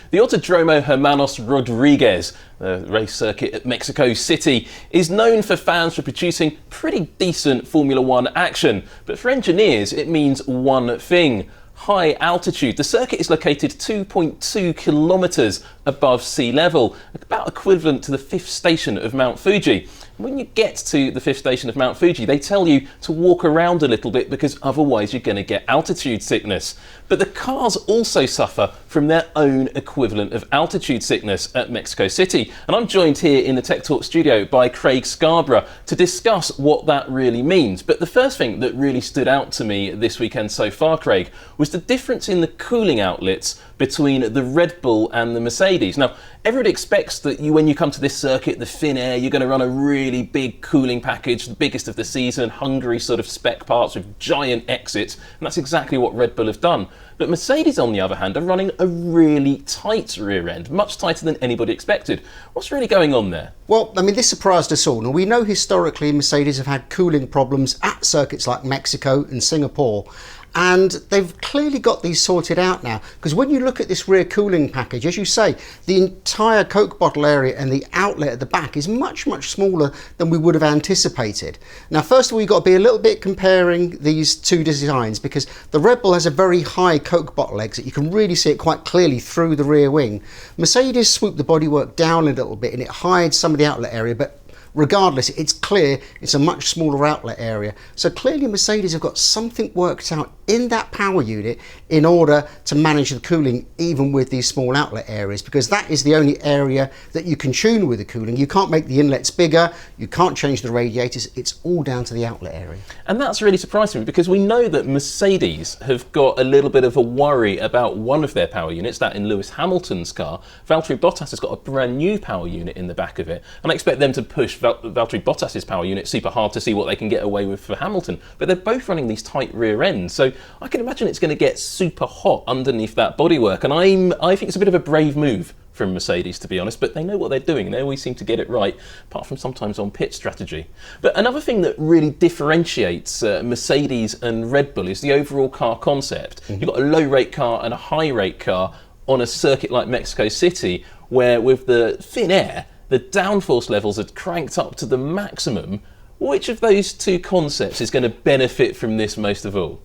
The Autodromo Hermanos Rodriguez, the race circuit at Mexico City, is known for fans for producing pretty decent Formula One action. But for engineers, it means one thing: high altitude. The circuit is located 2.2 kilometres above sea level, about equivalent to the fifth station of Mount Fuji. When you get to the fifth station of Mount Fuji, they tell you to walk around a little bit because otherwise you're going to get altitude sickness. But the cars also suffer from their own equivalent of altitude sickness at Mexico City. And I'm joined here in the Tech Talk studio by Craig Scarborough to discuss what that really means. But the first thing that really stood out to me this weekend so far, Craig, was the difference in the cooling outlets between the Red Bull and the Mercedes. Now, everybody expects that when you come to this circuit, the thin air, you're going to run a really big cooling package, the biggest of the season, Hungary sort of spec parts with giant exits, and that's exactly what Red Bull have done. But Mercedes, on the other hand, are running a really tight rear end, much tighter than anybody expected. What's really going on there? Well, I mean, this surprised us all. Now, we know historically Mercedes have had cooling problems at circuits like Mexico and Singapore, and they've clearly got these sorted out now, because when you look at this rear cooling package, as you say, the entire Coke bottle area and the outlet at the back is much smaller than we would have anticipated. Now, first of all, you've got to be a little bit comparing these two designs, because the Red Bull has a very high Coke bottle exit. You can really see it quite clearly through the rear wing. Mercedes swooped the bodywork down a little bit and it hides some of the outlet area, but regardless, it's clear it's a much smaller outlet area. So clearly Mercedes have got something worked out in that power unit in order to manage the cooling even with these small outlet areas, because that is the only area that you can tune with the cooling. You can't make the inlets bigger, you can't change the radiators, it's all down to the outlet area. And that's really surprising me, because we know that Mercedes have got a little bit of a worry about one of their power units, that in Lewis Hamilton's car. Valtteri Bottas has got a brand new power unit in the back of it, and I expect them to push Valtteri Bottas's power unit super hard to see what they can get away with for Hamilton. But they're both running these tight rear ends, so I can imagine it's going to get super hot underneath that bodywork, and I think it's a bit of a brave move from Mercedes, to be honest, but they know what they're doing and they always seem to get it right, apart from sometimes on pit strategy. But another thing that really differentiates Mercedes and Red Bull is the overall car concept. You've got a low rate car and a high rate car on a circuit like Mexico City, where with the thin air, the downforce levels are cranked up to the maximum. Which of those two concepts is going to benefit from this most of all?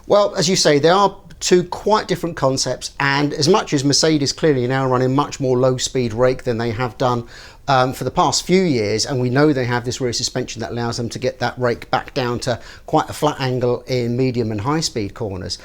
Well, as you say, they are two quite different concepts, and as much as Mercedes clearly now running much more low speed rake than they have done for the past few years, and we know they have this rear suspension that allows them to get that rake back down to quite a flat angle in medium and high speed corners.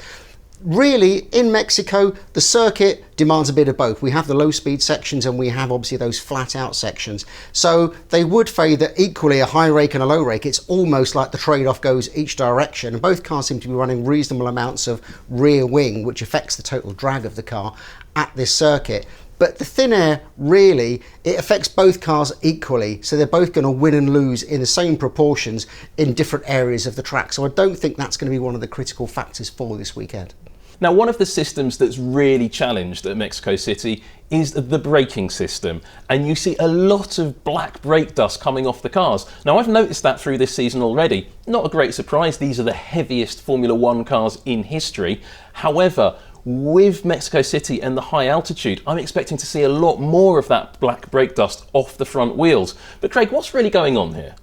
Really, in Mexico, the circuit demands a bit of both. We have the low speed sections and we have obviously those flat out sections. So they would favour equally a high rake and a low rake. It's almost like the trade-off goes each direction. And both cars seem to be running reasonable amounts of rear wing, which affects the total drag of the car at this circuit. But the thin air, really, it affects both cars equally. So they're both going to win and lose in the same proportions in different areas of the track. So I don't think that's going to be one of the critical factors for this weekend. Now, one of the systems that's really challenged at Mexico City is the braking system, and you see a lot of black brake dust coming off the cars. Now, I've noticed that through this season already. Not a great surprise, these are the heaviest Formula One cars in history. However, with Mexico City and the high altitude, I'm expecting to see a lot more of that black brake dust off the front wheels. But Craig, what's really going on here?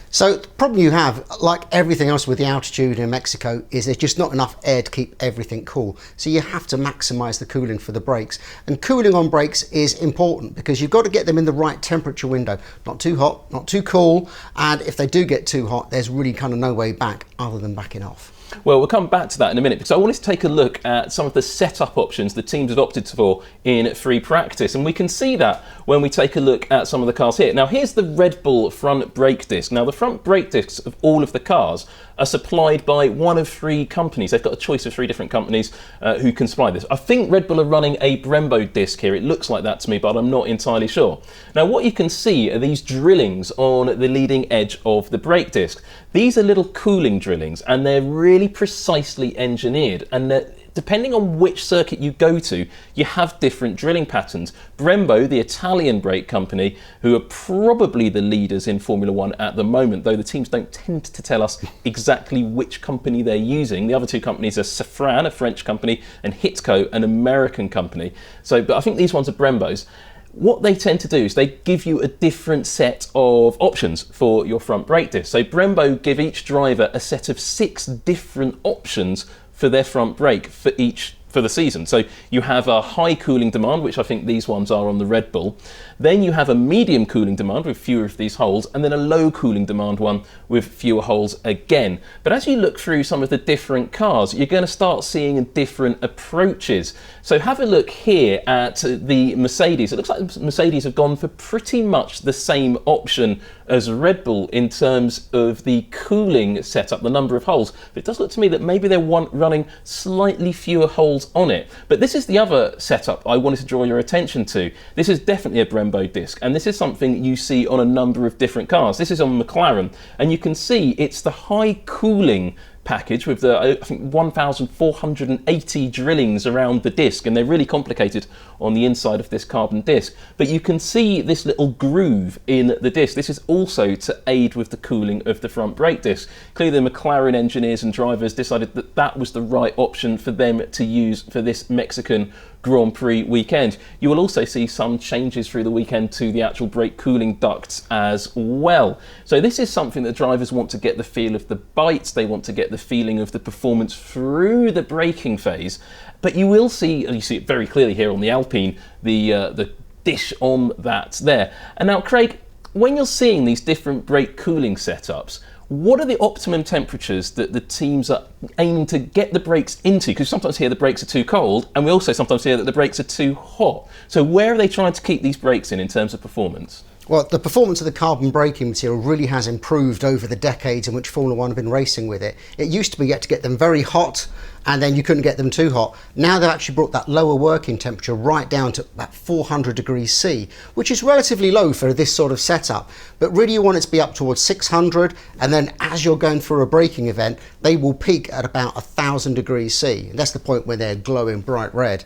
So the problem you have, like everything else with the altitude in Mexico, is there's just not enough air to keep everything cool. So you have to maximise the cooling for the brakes. And cooling on brakes is important because you've got to get them in the right temperature window. Not too hot, not too cool. And if they do get too hot, there's really kind of no way back other than backing off. Well, we'll come back to that in a minute, because I wanted to take a look at some of the setup options the teams have opted for in free practice, and we can see that when we take a look at some of the cars here. Now, here's the Red Bull front brake disc. Now, the front brake discs of all of the cars are supplied by one of three companies. They've got a choice of three different companies who can supply this. I think Red Bull are running a Brembo disc here. It looks like that to me, but I'm not entirely sure. Now, what you can see are these drillings on the leading edge of the brake disc. These are little cooling drillings, and they're really precisely engineered, and depending on which circuit you go to, you have different drilling patterns. Brembo, the Italian brake company, who are probably the leaders in Formula One at the moment, though the teams don't tend to tell us exactly which company they're using. The other two companies are Safran, a French company, and Hitco, an American company. But I think these ones are Brembo's. What they tend to do is they give you a different set of options for your front brake disc. So Brembo give each driver a set of 6 different options for their front brake for the season. So you have a high cooling demand, which I think these ones are on the Red Bull. Then you have a medium cooling demand with fewer of these holes, and then a low cooling demand one with fewer holes again. But as you look through some of the different cars, you're going to start seeing different approaches. So have a look here at the Mercedes. It looks like Mercedes have gone for pretty much the same option as Red Bull in terms of the cooling setup, the number of holes. But it does look to me that maybe they're running slightly fewer holes on it. But this is the other setup I wanted to draw your attention to. This is definitely a Brembo disc, and this is something you see on a number of different cars. This is on McLaren, and you can see it's the high cooling package with the, I think, 1,480 drillings around the disc, and they're really complicated on the inside of this carbon disc. But you can see this little groove in the disc. This is also to aid with the cooling of the front brake disc. Clearly the McLaren engineers and drivers decided that that was the right option for them to use for this Mexican Grand Prix weekend. You will also see some changes through the weekend to the actual brake cooling ducts as well. So this is something that drivers want to get the feel of the bites, they want to get the feeling of the performance through the braking phase. But you will see, and you see it very clearly here on the Alpine, the dish on that there. And now, Craig, when you're seeing these different brake cooling setups, what are the optimum temperatures that the teams are aiming to get the brakes into? Because sometimes here the brakes are too cold, and we also sometimes hear that the brakes are too hot. So where are they trying to keep these brakes in terms of performance? Well, the performance of the carbon braking material really has improved over the decades in which Formula One have been racing with it. It used to be you had to get them very hot, and then you couldn't get them too hot. Now they've actually brought that lower working temperature right down to about 400 degrees C, which is relatively low for this sort of setup. But really you want it to be up towards 600, and then as you're going through a braking event, they will peak at about 1,000 degrees C. And that's the point where they're glowing bright red.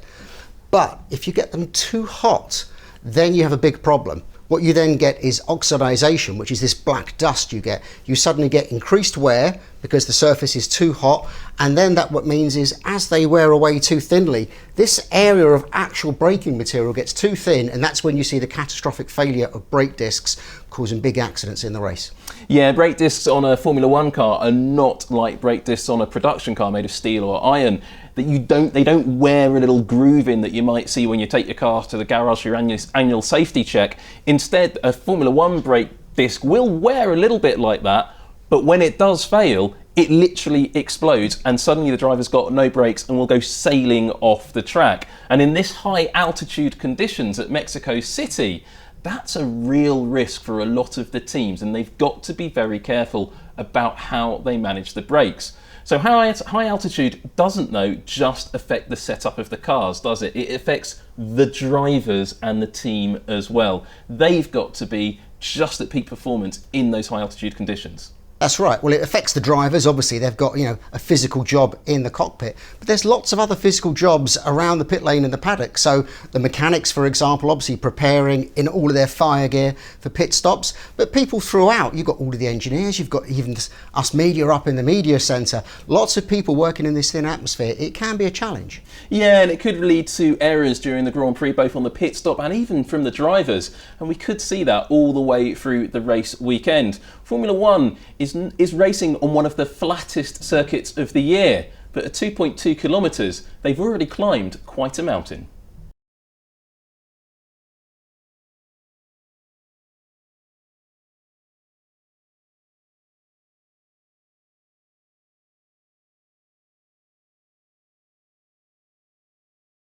But if you get them too hot, then you have a big problem. What you then get is oxidization, which is this black dust you get. You suddenly get increased wear because the surface is too hot, and then that what means is as they wear away too thinly, this area of actual braking material gets too thin, and that's when you see the catastrophic failure of brake discs causing big accidents in the race. Yeah, brake discs on a Formula One car are not like brake discs on a production car made of steel or iron. That they don't wear a little groove in that you might see when you take your car to the garage for your annual safety check. Instead, a Formula One brake disc will wear a little bit like that, but when it does fail, it literally explodes, and suddenly the driver's got no brakes and will go sailing off the track. And in this high altitude conditions at Mexico City, that's a real risk for a lot of the teams, and they've got to be very careful about how they manage the brakes. So high altitude doesn't just affect the setup of the cars, does it? It affects the drivers and the team as well. They've got to be just at peak performance in those high altitude conditions. That's right. Well, it affects the drivers. Obviously, they've got, a physical job in the cockpit, but there's lots of other physical jobs around the pit lane and the paddock. So the mechanics, for example, obviously preparing in all of their fire gear for pit stops, but people throughout, you've got all of the engineers, you've got even us media up in the media centre, lots of people working in this thin atmosphere. It can be a challenge. Yeah, and it could lead to errors during the Grand Prix, both on the pit stop and even from the drivers. And we could see that all the way through the race weekend. Formula One is racing on one of the flattest circuits of the year, but at 2.2 kilometres, they've already climbed quite a mountain.